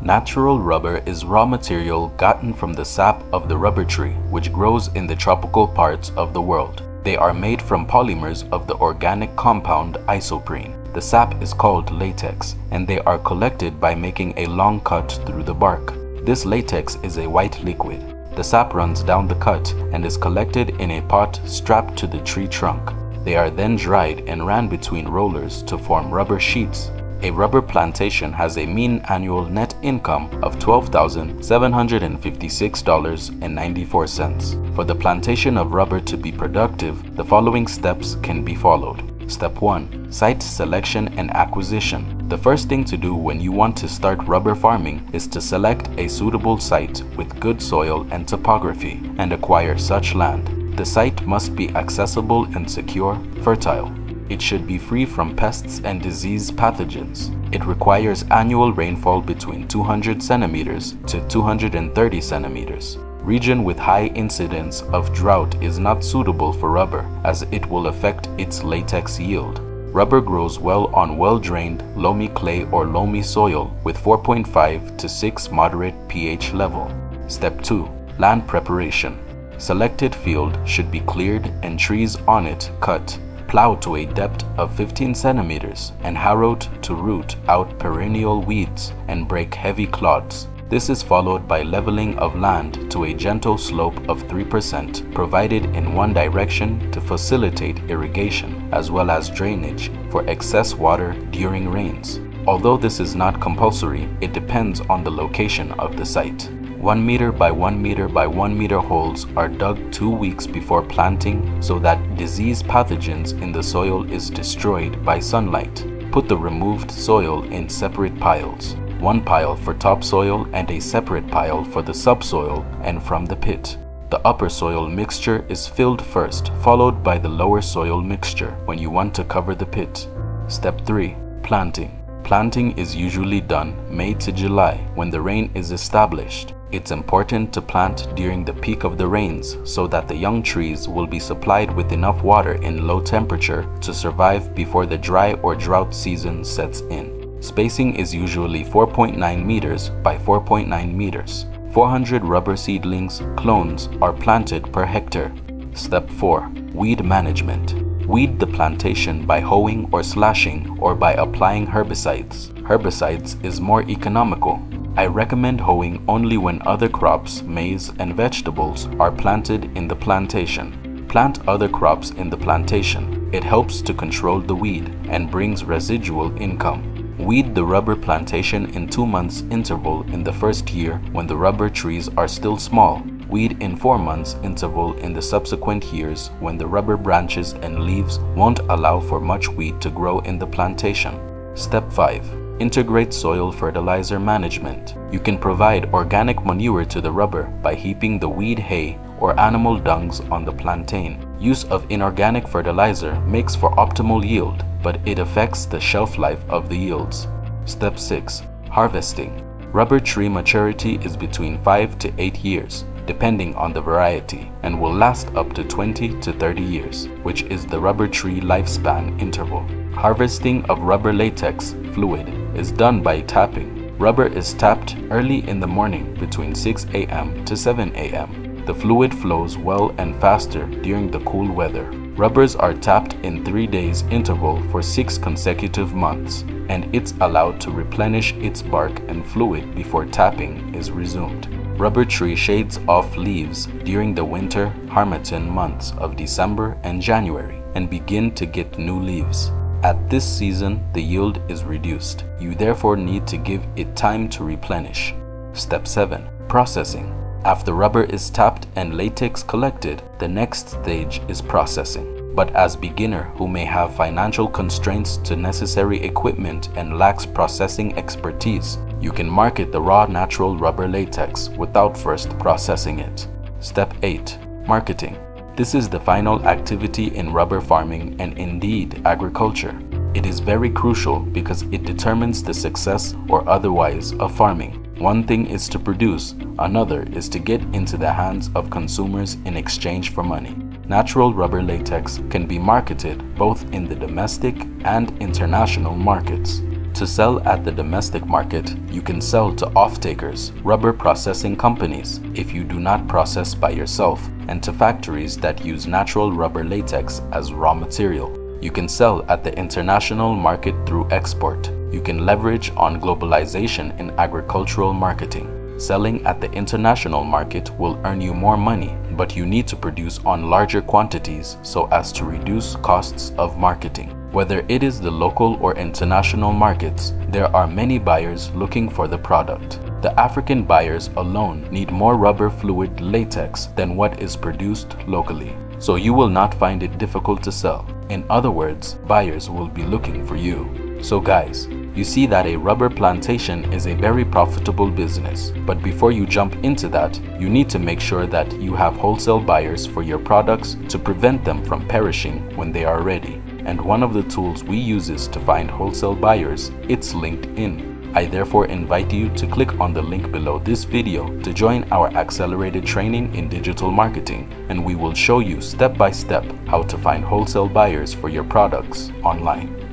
Natural rubber is raw material gotten from the sap of the rubber tree, which grows in the tropical parts of the world. They are made from polymers of the organic compound isoprene. The sap is called latex, and they are collected by making a long cut through the bark. This latex is a white liquid. The sap runs down the cut and is collected in a pot strapped to the tree trunk. They are then dried and ran between rollers to form rubber sheets. A rubber plantation has a mean annual net income of $12,756.94. For the plantation of rubber to be productive, the following steps can be followed. Step 1. Site selection and acquisition. The first thing to do when you want to start rubber farming is to select a suitable site with good soil and topography and acquire such land. The site must be accessible and secure, fertile. It should be free from pests and disease pathogens. It requires annual rainfall between 200 centimeters to 230 centimeters. Region with high incidence of drought is not suitable for rubber as it will affect its latex yield. Rubber grows well on well-drained loamy-clay or loamy soil with 4.5 to 6 moderate pH level. Step 2. Land preparation. Selected field should be cleared and trees on it cut. Plough to a depth of 15 centimeters and harrowed to root out perennial weeds and break heavy clods. This is followed by leveling of land to a gentle slope of 3% provided in one direction to facilitate irrigation as well as drainage for excess water during rains. Although this is not compulsory, it depends on the location of the site. 1 meter by 1 meter by 1 meter holes are dug 2 weeks before planting so that disease pathogens in the soil is destroyed by sunlight. Put the removed soil in separate piles. One pile for topsoil and a separate pile for the subsoil and from the pit. The upper soil mixture is filled first, followed by the lower soil mixture when you want to cover the pit. Step 3. Planting. Planting is usually done May to July when the rain is established. It's important to plant during the peak of the rains so that the young trees will be supplied with enough water in low temperature to survive before the dry or drought season sets in. Spacing is usually 4.9 meters by 4.9 meters. 400 rubber seedlings, clones, are planted per hectare. Step 4. Weed management. Weed the plantation by hoeing or slashing or by applying herbicides. Herbicides is more economical. I recommend hoeing only when other crops, maize, and vegetables are planted in the plantation. Plant other crops in the plantation. It helps to control the weed and brings residual income. Weed the rubber plantation in 2 months interval in the first year when the rubber trees are still small. Weed in 4 months interval in the subsequent years when the rubber branches and leaves won't allow for much weed to grow in the plantation. Step 5. Integrate soil fertilizer management. You can provide organic manure to the rubber by heaping the weed hay or animal dungs on the plantain. Use of inorganic fertilizer makes for optimal yield, but it affects the shelf life of the yields. Step 6. Harvesting. Rubber tree maturity is between 5 to 8 years, depending on the variety, and will last up to 20 to 30 years, which is the rubber tree lifespan interval. Harvesting of rubber latex fluid is done by tapping. Rubber is tapped early in the morning between 6 a.m. to 7 a.m. The fluid flows well and faster during the cool weather. Rubbers are tapped in 3 days interval for 6 consecutive months, and it's allowed to replenish its bark and fluid before tapping is resumed. Rubber tree shades off leaves during the winter harmattan months of December and January and begin to get new leaves. At this season, the yield is reduced. You therefore need to give it time to replenish. Step 7. Processing. After rubber is tapped and latex collected, the next stage is processing. But as beginner who may have financial constraints to necessary equipment and lacks processing expertise, you can market the raw natural rubber latex without first processing it. Step 8. Marketing. This is the final activity in rubber farming and indeed agriculture. It is very crucial because it determines the success or otherwise of farming. One thing is to produce, another is to get into the hands of consumers in exchange for money. Natural rubber latex can be marketed both in the domestic and international markets. To sell at the domestic market, you can sell to off-takers, rubber processing companies, if you do not process by yourself, and to factories that use natural rubber latex as raw material. You can sell at the international market through export. You can leverage on globalization in agricultural marketing. Selling at the international market will earn you more money, but you need to produce on larger quantities so as to reduce costs of marketing. Whether it is the local or international markets, there are many buyers looking for the product. The African buyers alone need more rubber fluid latex than what is produced locally, so you will not find it difficult to sell. In other words, buyers will be looking for you. So guys, you see that a rubber plantation is a very profitable business, but before you jump into that, you need to make sure that you have wholesale buyers for your products to prevent them from perishing when they are ready. And one of the tools we use is to find wholesale buyers. It's LinkedIn. I therefore invite you to click on the link below this video to join our accelerated training in digital marketing, and we will show you step by step how to find wholesale buyers for your products online.